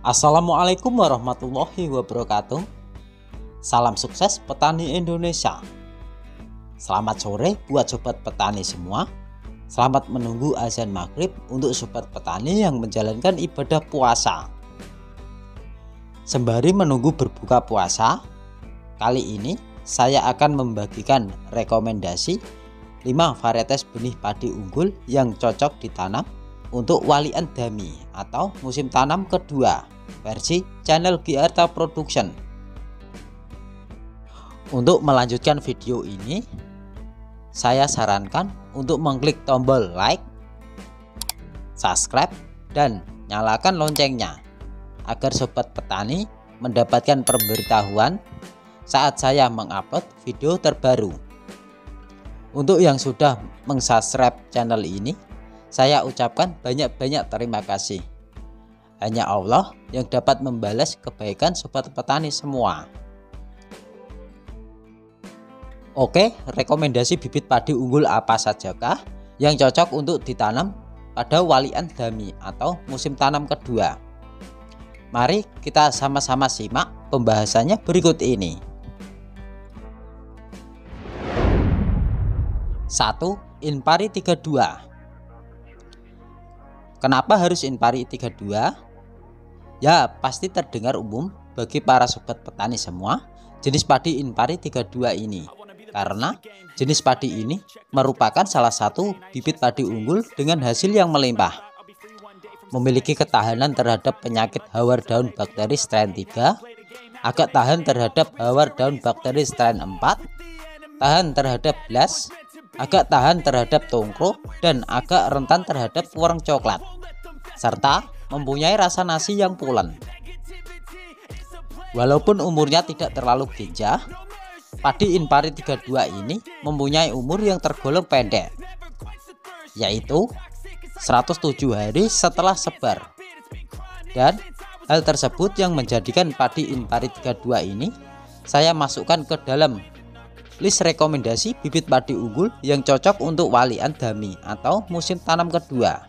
Assalamualaikum warahmatullahi wabarakatuh. Salam sukses petani Indonesia. Selamat sore buat sobat petani semua. Selamat menunggu azan maghrib untuk sobat petani yang menjalankan ibadah puasa. Sembari menunggu berbuka puasa, kali ini saya akan membagikan rekomendasi 5 varietas benih padi unggul yang cocok ditanam untuk walian dami atau musim tanam kedua versi channel Giarta Production. Untuk melanjutkan video ini, saya sarankan untuk mengklik tombol like, subscribe, dan nyalakan loncengnya agar sobat petani mendapatkan pemberitahuan saat saya mengupload video terbaru. Untuk yang sudah meng-subscribe channel ini, saya ucapkan banyak-banyak terima kasih. Hanya Allah yang dapat membalas kebaikan sobat petani semua. Oke, rekomendasi bibit padi unggul apa sajakah yang cocok untuk ditanam pada walian dami atau musim tanam kedua? Mari kita sama-sama simak pembahasannya berikut ini. 1. Inpari 32. Kenapa harus Inpari 32? Ya, pasti terdengar umum bagi para sobat petani semua jenis padi Inpari 32 ini. Karena jenis padi ini merupakan salah satu bibit padi unggul dengan hasil yang melimpah. Memiliki ketahanan terhadap penyakit hawar daun bakteri strain 3, agak tahan terhadap hawar daun bakteri strain 4, tahan terhadap blas, agak tahan terhadap tongkro, dan agak rentan terhadap warna coklat, serta mempunyai rasa nasi yang pulen. Walaupun umurnya tidak terlalu gejah, padi Inpari 32 ini mempunyai umur yang tergolong pendek, yaitu 107 hari setelah sebar. Dan hal tersebut yang menjadikan padi Inpari 32 ini saya masukkan ke dalam list rekomendasi bibit padi unggul yang cocok untuk walian dami atau musim tanam kedua.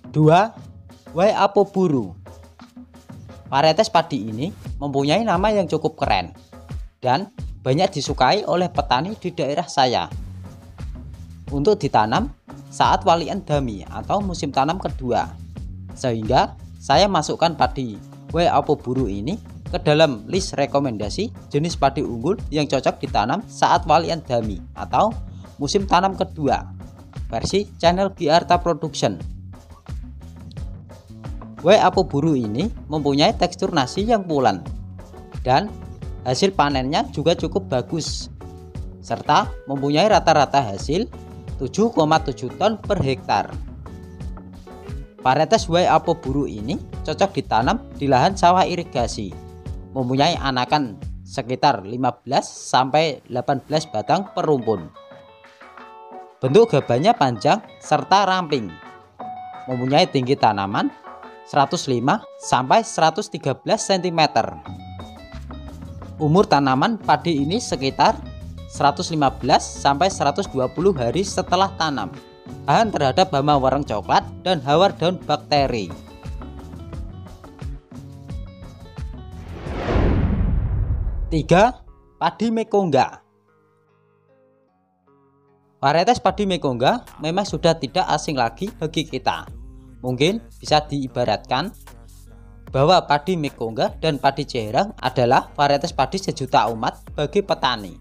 2. Waiapoburu. Varietas padi ini mempunyai nama yang cukup keren dan banyak disukai oleh petani di daerah saya untuk ditanam saat walian dami atau musim tanam kedua, sehingga saya masukkan padi Waiapoburu ini ke dalam list rekomendasi jenis padi unggul yang cocok ditanam saat walian dami atau musim tanam kedua versi channel Giarta Production. Waiapoburu ini mempunyai tekstur nasi yang pulen dan hasil panennya juga cukup bagus, serta mempunyai rata-rata hasil 7,7 ton per hektar. Varietas Waiapoburu ini cocok ditanam di lahan sawah irigasi, mempunyai anakan sekitar 15-18 batang per rumpun. Bentuk gabahnya panjang serta ramping, mempunyai tinggi tanaman 105-113 cm. Umur tanaman padi ini sekitar 115-120 hari setelah tanam. Tahan terhadap hama warna coklat dan hawar daun bakteri. 3. Padi Mekongga. Varietas padi Mekongga memang sudah tidak asing lagi bagi kita. Mungkin bisa diibaratkan bahwa padi Mekongga dan padi Ceherang adalah varietas padi sejuta umat bagi petani.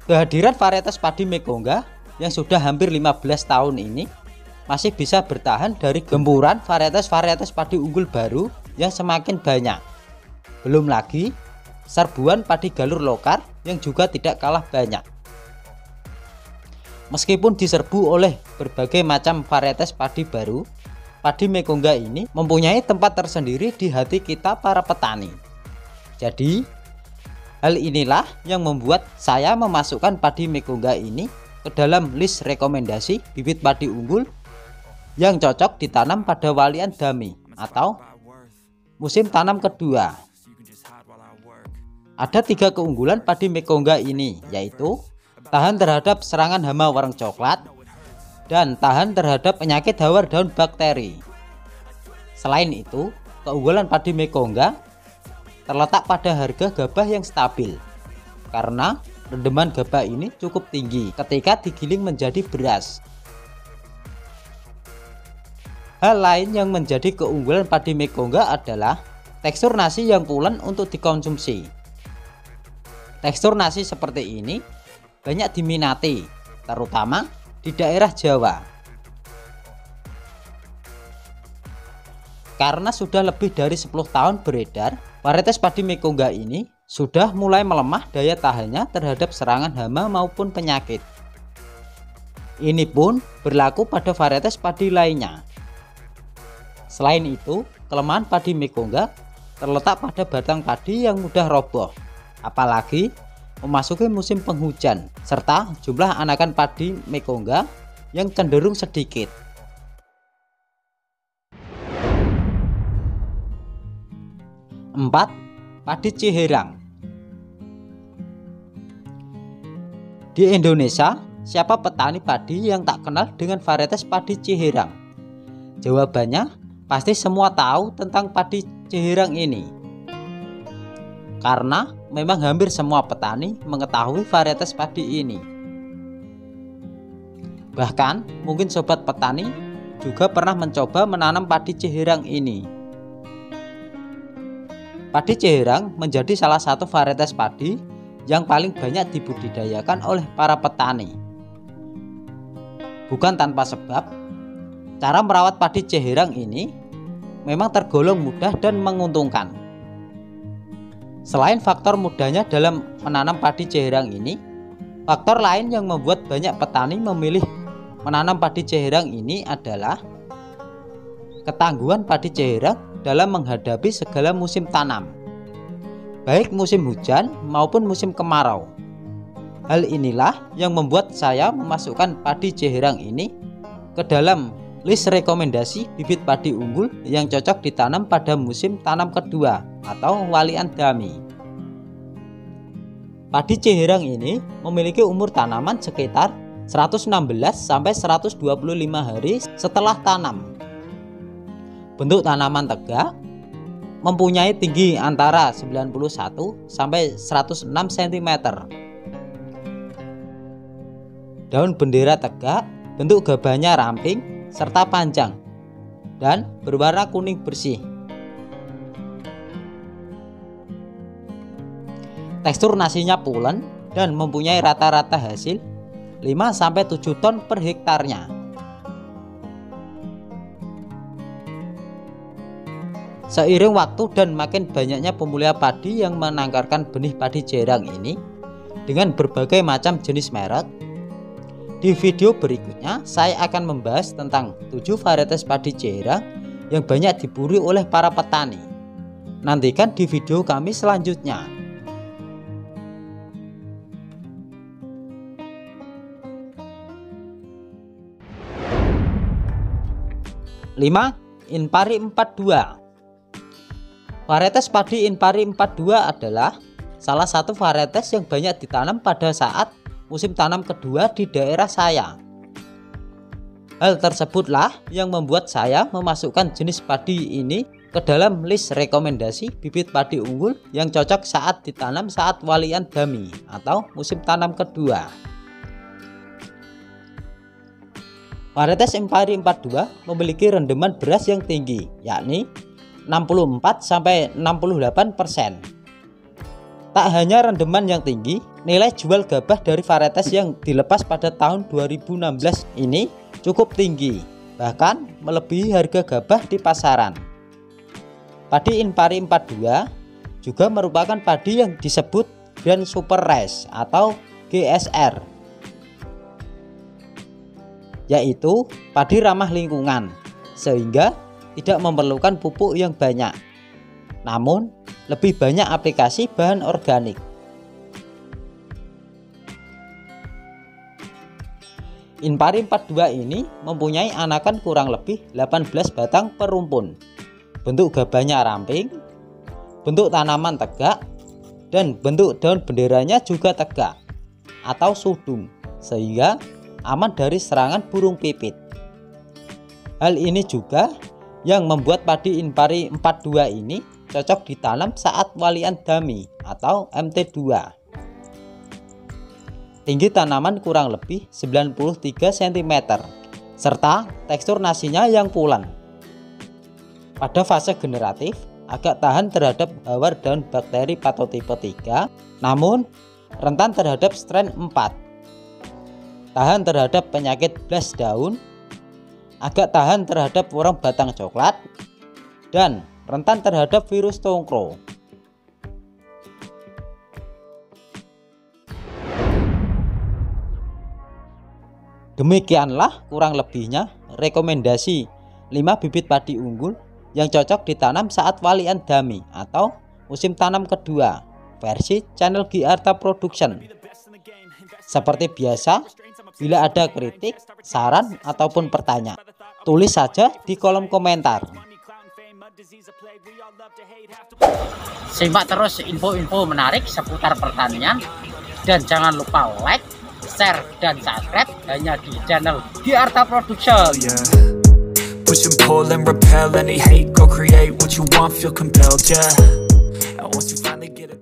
Kehadiran varietas padi Mekongga yang sudah hampir 15 tahun ini masih bisa bertahan dari gempuran varietas-varietas padi unggul baru yang semakin banyak. Belum lagi serbuan padi galur lokar yang juga tidak kalah banyak. Meskipun diserbu oleh berbagai macam varietas padi baru, padi Mekongga ini mempunyai tempat tersendiri di hati kita para petani. Jadi, hal inilah yang membuat saya memasukkan padi Mekongga ini ke dalam list rekomendasi bibit padi unggul yang cocok ditanam pada walian dami atau musim tanam kedua. Ada 3 keunggulan padi Mekongga ini, yaitu tahan terhadap serangan hama warang coklat dan tahan terhadap penyakit hawar daun bakteri. Selain itu, keunggulan padi Mekongga terletak pada harga gabah yang stabil, karena rendeman gabah ini cukup tinggi ketika digiling menjadi beras. Hal lain yang menjadi keunggulan padi Mekongga adalah tekstur nasi yang pulen untuk dikonsumsi. Tekstur nasi seperti ini banyak diminati, terutama di daerah Jawa. Karena sudah lebih dari 10 tahun beredar, varietas padi Mekongga ini sudah mulai melemah daya tahannya terhadap serangan hama maupun penyakit. Ini pun berlaku pada varietas padi lainnya. Selain itu, kelemahan padi Mekongga terletak pada batang padi yang mudah roboh, apalagi memasuki musim penghujan, serta jumlah anakan padi Mekongga yang cenderung sedikit. Empat, padi Ciherang. Di Indonesia, siapa petani padi yang tak kenal dengan varietas padi Ciherang? Jawabannya pasti semua tahu tentang padi Ciherang ini, karena memang hampir semua petani mengetahui varietas padi ini. Bahkan mungkin sobat petani juga pernah mencoba menanam padi Ciherang ini. Padi Ciherang menjadi salah satu varietas padi yang paling banyak dibudidayakan oleh para petani. Bukan tanpa sebab, cara merawat padi Ciherang ini memang tergolong mudah dan menguntungkan. Selain faktor mudahnya dalam menanam padi Ciherang ini, faktor lain yang membuat banyak petani memilih menanam padi Ciherang ini adalah ketangguhan padi Ciherang dalam menghadapi segala musim tanam, baik musim hujan maupun musim kemarau. Hal inilah yang membuat saya memasukkan padi Ciherang ini ke dalam list rekomendasi bibit padi unggul yang cocok ditanam pada musim tanam kedua atau walian dami. Padi Ciherang ini memiliki umur tanaman sekitar 116 sampai 125 hari setelah tanam. Bentuk tanaman tegak, mempunyai tinggi antara 91 sampai 106 cm. Daun bendera tegak, bentuk gabahnya ramping serta panjang dan berwarna kuning bersih. Tekstur nasinya pulen dan mempunyai rata-rata hasil 5 sampai 7 ton per hektarnya. Seiring waktu dan makin banyaknya pemulia padi yang menangkarkan benih padi Ciherang ini dengan berbagai macam jenis merek, di video berikutnya saya akan membahas tentang 7 varietas padi Ciherang yang banyak diburu oleh para petani. Nantikan di video kami selanjutnya. 5. Inpari 42. Varietas padi Inpari 42 adalah salah satu varietas yang banyak ditanam pada saat musim tanam kedua di daerah saya. Hal tersebutlah yang membuat saya memasukkan jenis padi ini ke dalam list rekomendasi bibit padi unggul yang cocok saat ditanam saat walian dami atau musim tanam kedua. Varietas Inpari 42 memiliki rendeman beras yang tinggi, yakni 64-68%. Tak hanya rendeman yang tinggi, nilai jual gabah dari varietas yang dilepas pada tahun 2016 ini cukup tinggi, bahkan melebihi harga gabah di pasaran. Padi Inpari 42 juga merupakan padi yang disebut Grand Super Rice atau GSR, yaitu padi ramah lingkungan, sehingga tidak memerlukan pupuk yang banyak, namun lebih banyak aplikasi bahan organik. Inpari 42 ini mempunyai anakan kurang lebih 18 batang per rumpun. Bentuk gabahnya ramping, bentuk tanaman tegak, dan bentuk daun benderanya juga tegak atau sudung sehingga aman dari serangan burung pipit. Hal ini juga yang membuat padi Inpari 42 ini cocok ditanam saat walian dami atau MT2. Tinggi tanaman kurang lebih 93 cm serta tekstur nasinya yang pulen. Pada fase generatif agak tahan terhadap hawar daun bakteri patotipe 3, namun rentan terhadap strain 4. Tahan terhadap penyakit blast daun, agak tahan terhadap worong batang coklat, dan rentan terhadap virus tongkro. Demikianlah kurang lebihnya rekomendasi 5 bibit padi unggul yang cocok ditanam saat walian dami atau musim tanam kedua versi channel Giarta Production. Seperti biasa, bila ada kritik, saran ataupun pertanyaan, tulis saja di kolom komentar. Simak terus info-info menarik seputar pertanian dan jangan lupa like, share, dan subscribe hanya di channel Giarta Production. Push and pull and repel any hate, go create what you want, feel compelled, yeah. And once you finally get it